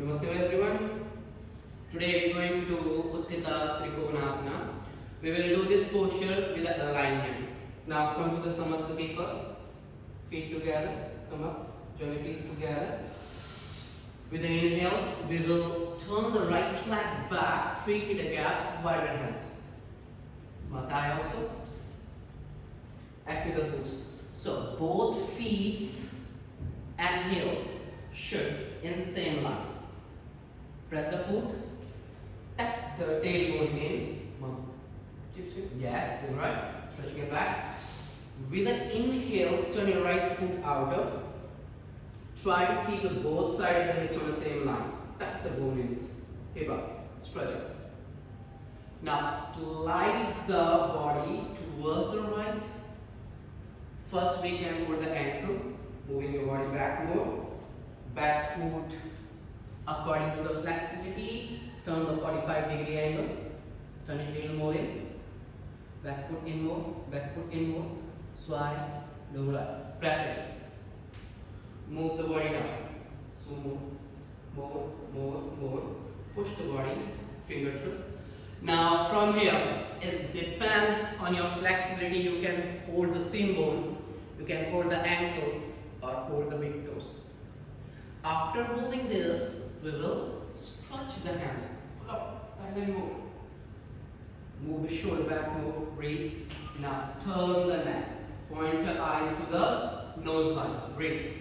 Namaste everyone. Today we are going to Utthita Trikonasana. We will do this posture with the alignment. Now come to the Samastati first. Feet together. Come up. Join your feet together. With the inhale, we will turn the right leg back, 3 feet a gap, wider hands. Thigh also. Active the foot. So both feet and heels should in same line. Press the foot, tap the tailbone in. Yes, good, right. Stretching it back. With the inhales, turn your right foot outer. Try to keep both sides of the hips on the same line. Tap the bone ins. Hip up. Stretch it. Now slide the body towards the right. First we can hold the ankle, moving your body back more. Back foot according to the flexibility. Turn the 45-degree angle. Turn it a little more in. Back foot in more. Back foot in more. Swipe. Do right. Press it. Move the body down. So more. Push the body. Fingertips. Now from here, it depends on your flexibility. You can hold the shin bone. You can hold the ankle or hold the big toes. After holding this, we will stretch the hands. Pull up and then move. Move the shoulder back more. Breathe. Now turn the neck. Point your eyes to the nose line. Breathe.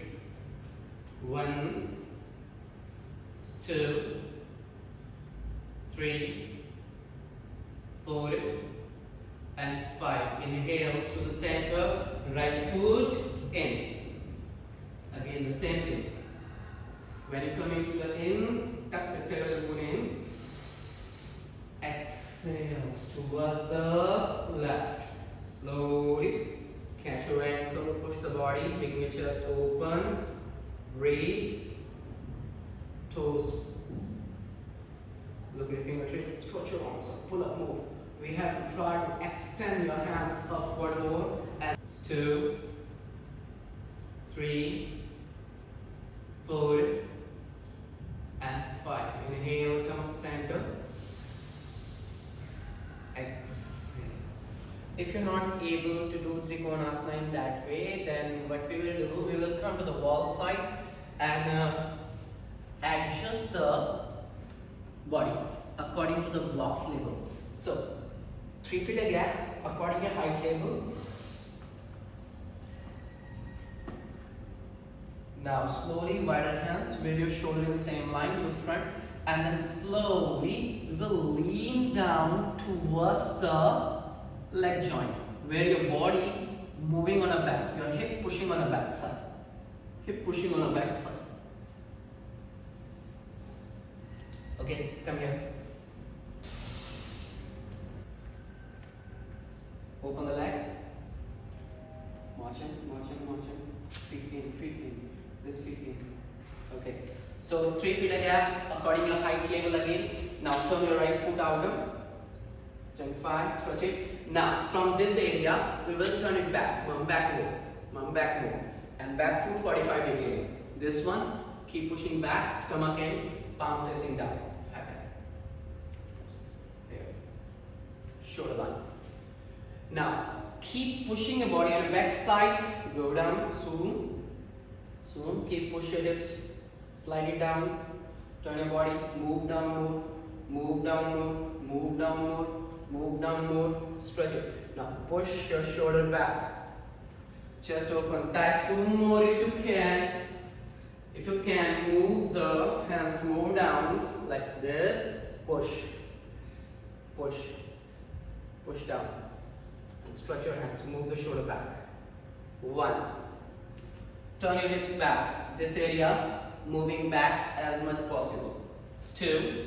1, 2, 3, 4, and 5. Inhales to the center. Right foot in. Again the same thing. When you come into the in, tuck the tailbone in. Exhales towards the left. Slowly catch your ankle, push the body, making your chest open. Breathe. Toes. Look at your fingertips. Stretch your arms up. Pull up more. We have to try to extend your hands upward more. And 2, 3, 4, and 5. Inhale, come up center. Exhale. If you're not able to do Trikonasana in that way, then what we will do, we will come to the wall side and adjust the body according to the blocks level. So 3 feet a gap according to height level. Now slowly wider hands with your shoulder in the same line, look front, and then slowly we will lean down towards the leg joint where your body moving on a back, your hip pushing on a back side. Hip pushing on a back side. Okay, come here. Open the leg. March in. Feet in. This feet in. Okay. So 3 feet a gap according to your height level again. Now turn your right foot outer. Join 5, stretch it. Now from this area, we will turn it back. Mum back more. And back foot 45 degree. This one, keep pushing back, stomach in, palm facing down. Okay. There. Shoulder line. Now, keep pushing your body on the back side. Go down, soon. Keep pushing it. Slide it down. Turn your body. Move down more. Stretch it. Now, push your shoulder back. Chest open. Tie soon more if you can. If you can, move the hands more down like this. Push down. Stretch your hands, move the shoulder back. 1. Turn your hips back. This area, moving back as much as possible. 2,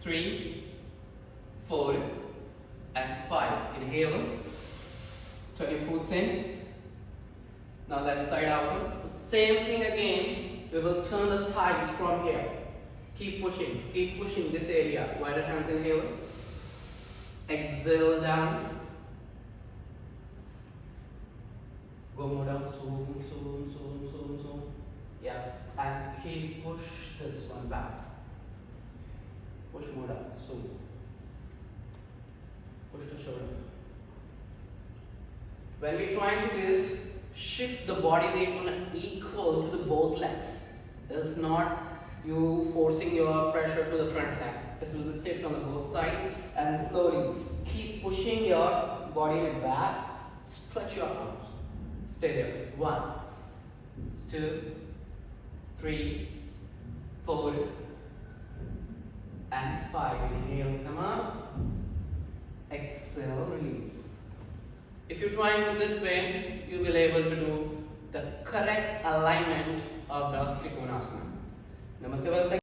3, 4, and 5. Inhale. Turn your foot in. Now left side outward. The same thing again. We will turn the thighs from here. Keep pushing this area. Wider hands, inhale. Exhale down. Go more down, soon. Yeah, and keep push this one back. Push more up. So push the shoulder. When we try to do this, shift the body weight on equal to the both legs. This is not you forcing your pressure to the front leg. This will shift on the both sides and slowly keep pushing your body weight back. Stretch your arms. Stay there. 1, 2, 3, 4, and 5. Inhale, come up. Exhale, release. If you try and do this way, you will be able to do the correct alignment of the Trikonasana. Namaste.